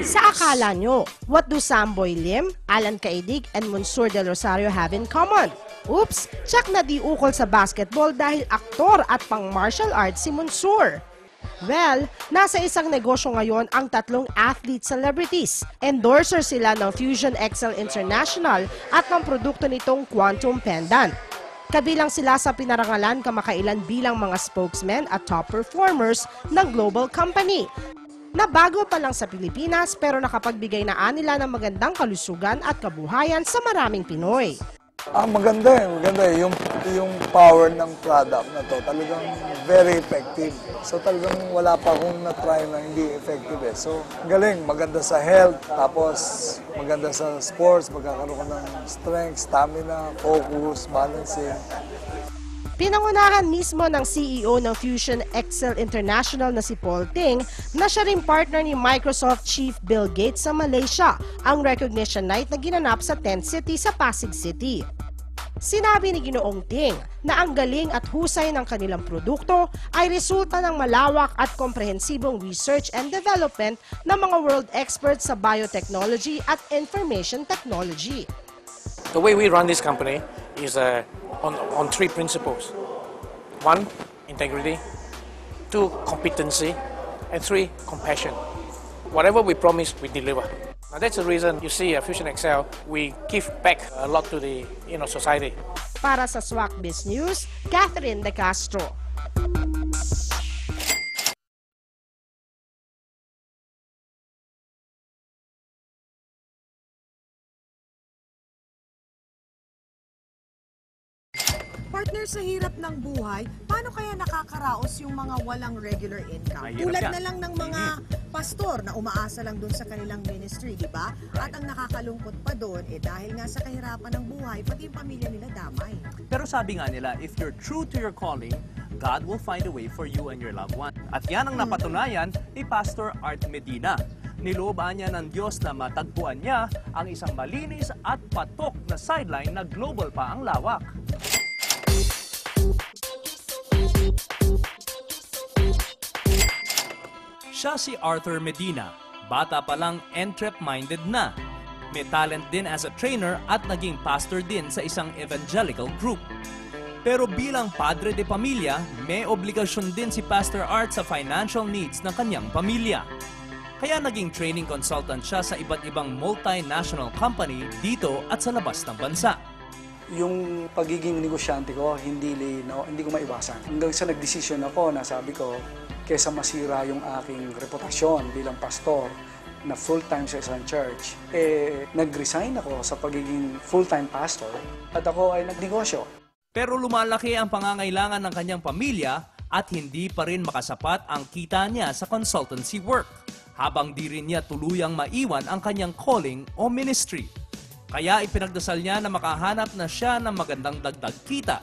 Sa akala nyo, what do Samboy Lim, Alan Caedig, and Monsur Del Rosario have in common? Oops, tsak na di ukol sa basketball dahil aktor at pang martial arts si Monsur. Well, nasa isang negosyo ngayon ang tatlong athlete celebrities. Endorser sila ng Fusion Excel International at ng produkto nitong Quantum Pendant. Kabilang sila sa pinarangalan kamakailan bilang mga spokesmen at top performers ng global company. Na bago pa lang sa Pilipinas pero nakapagbigay na nila ng magandang kalusugan at kabuhayan sa maraming Pinoy. Maganda eh. Yung power ng product na to talagang very effective. So talagang wala pa akong na-try na hindi effective eh. So galing, maganda sa health, tapos maganda sa sports, magkakaroon ka ng strength, stamina, focus, balancing. Pinangunahan mismo ng CEO ng Fusion Excel International na si Paul Ting na siya rin partner ni Microsoft Chief Bill Gates sa Malaysia ang recognition night na ginanap sa Tent City sa Pasig City. Sinabi ni Ginoong Ting na ang galing at husay ng kanilang produkto ay resulta ng malawak at komprehensibong research and development ng mga world experts sa biotechnology at information technology. The way we run this company is on three principles. 1, integrity. 2, competency. And 3, compassion. Whatever we promise, we deliver. Now that's the reason you see Fusion Excel, we give back a lot to the society. Para sa Swak Biz News, Catherine De Castro. Partner, sa hirap ng buhay, paano kaya nakakaraos yung mga walang regular income? Tulad na lang ng mga pastor na umaasa lang dun sa kanilang ministry, di ba? At ang nakakalungkot pa dun, dahil nga sa kahirapan ng buhay, pati yung pamilya nila damay. Pero sabi nga nila, if you're true to your calling, God will find a way for you and your loved one. At yan ang napatunayan ni Pastor Art Medina. Nilooban niya ng Diyos na matagpuan niya ang isang malinis at patok na sideline na global pa ang lawak. Siya si Arthur Medina. Bata pa lang entrep-minded na. May talent din as a trainer at naging pastor din sa isang evangelical group. Pero bilang padre de pamilya, may obligasyon din si Pastor Art sa financial needs ng kanyang pamilya. Kaya naging training consultant siya sa iba't ibang multinational company dito at sa labas ng bansa. Yung pagiging negosyante ko, hindi ko maiwasan. Hanggang sa nagdesisyon ako na sabi ko, kesa masira yung aking reputasyon bilang pastor na full-time sa isang church, nag-resign ako sa pagiging full-time pastor at ako ay nagnegosyo. Pero lumalaki ang pangangailangan ng kanyang pamilya at hindi pa rin makasapat ang kita niya sa consultancy work, habang di rin niya tuluyang maiwan ang kanyang calling o ministry. Kaya ipinagdasal niya na makahanap na siya ng magandang dagdag kita.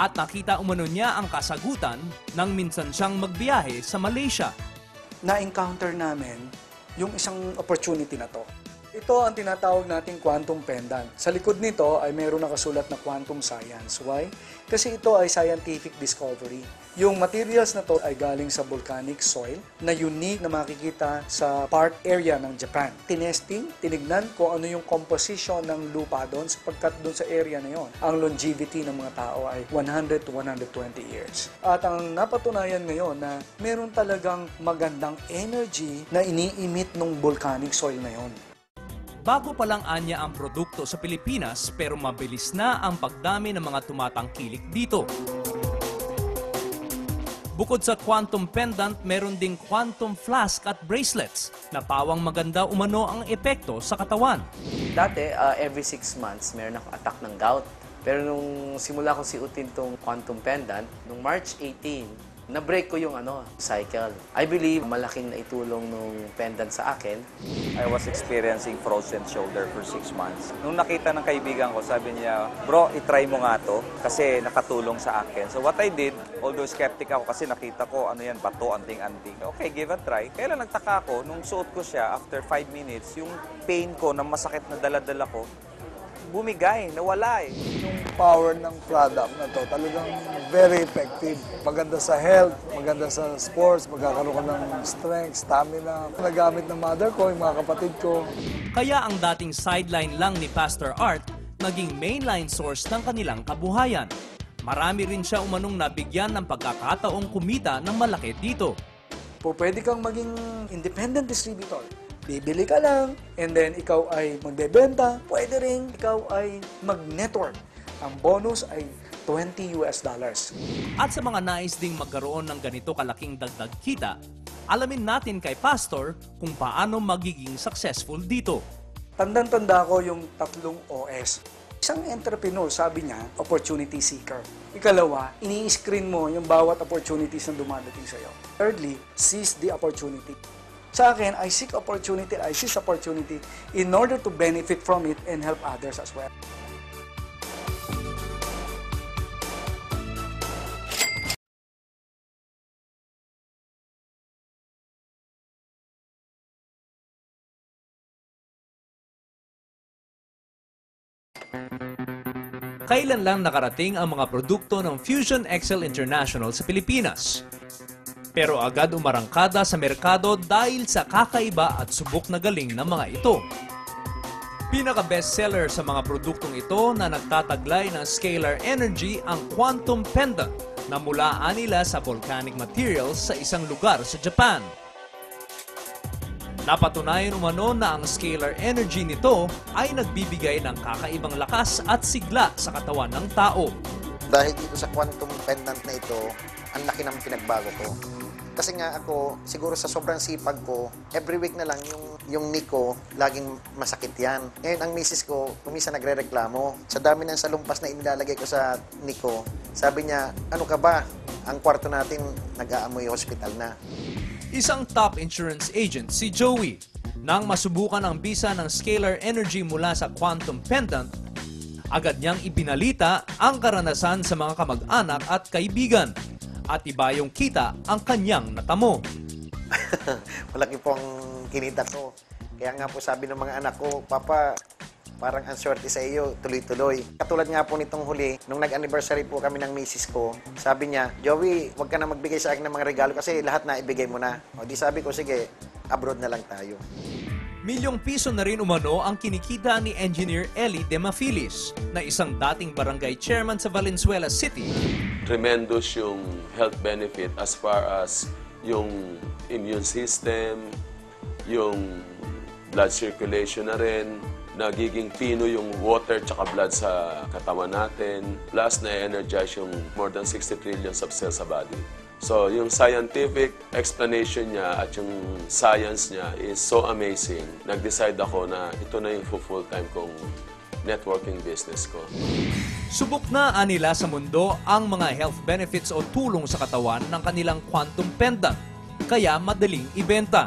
At nakita umano niya ang kasagutan nang minsan siyang magbiyahe sa Malaysia. Na-encounter namin yung isang opportunity na to. Ito ang tinatawag nating quantum pendant. Sa likod nito ay mayroon nakasulat na quantum science. Why? Kasi ito ay scientific discovery. Yung materials na to ay galing sa volcanic soil na unique na makikita sa part area ng Japan. Tinesting, tinignan kung ano yung composition ng lupa doon sapagkat doon sa area na yon. Ang longevity ng mga tao ay 100 to 120 years. At ang napatunayan ngayon na meron talagang magandang energy na ini-emit ng volcanic soil na yon. Bago pa lang anya ang produkto sa Pilipinas pero mabilis na ang pagdami ng mga tumatangkilik dito. Bukod sa quantum pendant, meron ding quantum flask at bracelets na pawang maganda umano ang epekto sa katawan. Dati, every 6 months, meron ako attack ng gout. Pero nung simula ko siutin tong quantum pendant, nung March 18, na-break ko yung cycle. I believe malaking naitulong nung pendant sa akin. I was experiencing frozen shoulder for 6 months. Nung nakita ng kaibigan ko, sabi niya, bro, itry mo nga to kasi nakatulong sa akin. So what I did, although skeptic ako kasi nakita ko, bato, anting-anting. Okay, give a try. Kaya lang nagtaka ako, nung suot ko siya, after 5 minutes, yung pain ko na masakit na dala-dala ko, bumigay, nawala eh. Nung power ng product na to talagang very effective. Maganda sa health, maganda sa sports, magkakaroon ka ng strength, stamina. Nagamit ng mother ko, yung mga kapatid ko. Kaya ang dating sideline lang ni Pastor Art naging mainline source ng kanilang kabuhayan. Marami rin siya umanong nabigyan ng pagkakataong kumita ng malaki dito. Pwede kang maging independent distributor. Bibili ka lang, and then ikaw ay magbebenta. Pwede rin ikaw ay mag-network. Ang bonus ay $20. At sa mga nais ding magkaroon ng ganito kalaking dagdag kita, alamin natin kay Pastor kung paano magiging successful dito. Tandang-tanda ko yung 3 OS. Isang entrepreneur, sabi niya, opportunity seeker. Ikalawa, ini-screen mo yung bawat opportunities na dumadating sa'yo. Thirdly, seize the opportunity. Sa akin, I seek opportunity, I seize opportunity in order to benefit from it and help others as well. Kailan lang nakarating ang mga produkto ng Fusion Excel International sa Pilipinas. Pero agad umarangkada sa merkado dahil sa kakaiba at subok na galing ng mga ito. Pinaka-bestseller sa mga produktong ito na nagtataglay ng scalar energy ang quantum pendant na mulaan nila sa volcanic materials sa isang lugar sa Japan. Napatunayan umano na ang scalar energy nito ay nagbibigay ng kakaibang lakas at sigla sa katawan ng tao. Dahil dito sa quantum pendant na ito, ang laki ng pinagbago ko. Kasi nga ako, siguro sa sobrang sipag ko, every week na lang yung knee ko, laging masakit yan. Ngayon, ang misis ko, kumisa nagre-reklamo. Sa dami ng salumpas na inilalagay ko sa knee ko, sabi niya, ano ka ba? Ang kwarto natin, nag-aamoy hospital na. Isang top insurance agent si Joey. Nang masubukan ang bisa ng scalar energy mula sa quantum pendant, agad niyang ibinalita ang karanasan sa mga kamag-anak at kaibigan. At iba yung kita ang kanyang natamo. Malaki po ang kinita ko. Kaya nga po sabi ng mga anak ko, Papa, parang ang swerte sa iyo, tuloy-tuloy. Katulad nga po nitong huli, nung nag-anniversary po kami ng misis ko, sabi niya, Joey, huwag ka na magbigay sa akin ng mga regalo kasi lahat na ibigay mo na. O di sabi ko, sige, abroad na lang tayo. Milyong piso na rin umano ang kinikita ni Engineer Eli Demafilis na isang dating barangay chairman sa Valenzuela City. Tremendous yung health benefit as far as yung immune system, yung blood circulation na rin, nagiging pino yung water tsaka blood sa katawan natin, plus na-energize yung more than 60 trillion of cells sa body. So, yung scientific explanation niya at yung science niya is so amazing. Nag-decide ako na ito na yung full-time kong networking business ko. Subok na anila sa mundo ang mga health benefits o tulong sa katawan ng kanilang quantum pendant, kaya madaling ibenta.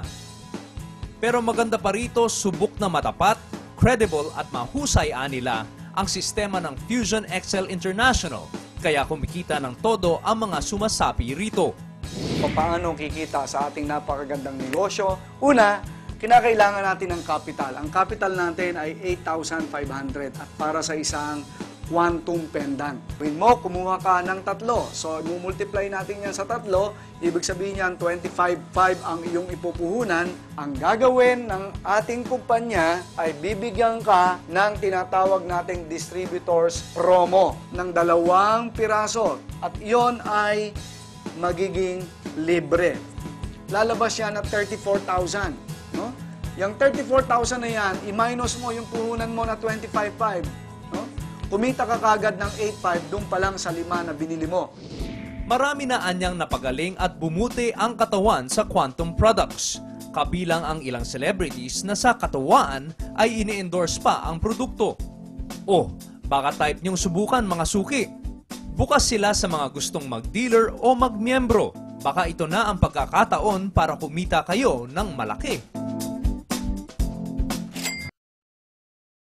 Pero maganda pa rito, subok na matapat, credible at mahusay anila ang sistema ng Fusion Excel International, kaya kumikita ng todo ang mga sumasapi rito. Paano kikita sa ating napakagandang negosyo? Una, kinakailangan natin ng capital. Ang capital natin ay 8,500 at para sa isang quantum pendant. When mo, kumuha ka ng 3. So, multiply natin yan sa 3. Ibig sabihin yan, 25,500 ang iyong ipupuhunan. Ang gagawin ng ating kumpanya ay bibigyan ka ng tinatawag nating distributors promo ng 2 piraso. At iyon ay magiging libre. Lalabas yan at 34,000. No? Yung 34,000 na yan, i-minus mo yung puhunan mo na 25,500. No? Kumita ka kagad ng 8,500 doon pa lang sa 5 na binili mo. Marami na anyang napagaling at bumuti ang katawan sa quantum products. Kabilang ang ilang celebrities na sa katawaan ay ini-endorse pa ang produkto. O, baka type niyong subukan mga suki. Bukas sila sa mga gustong mag-dealer o mag-miyembro. Baka ito na ang pagkakataon para kumita kayo ng malaki.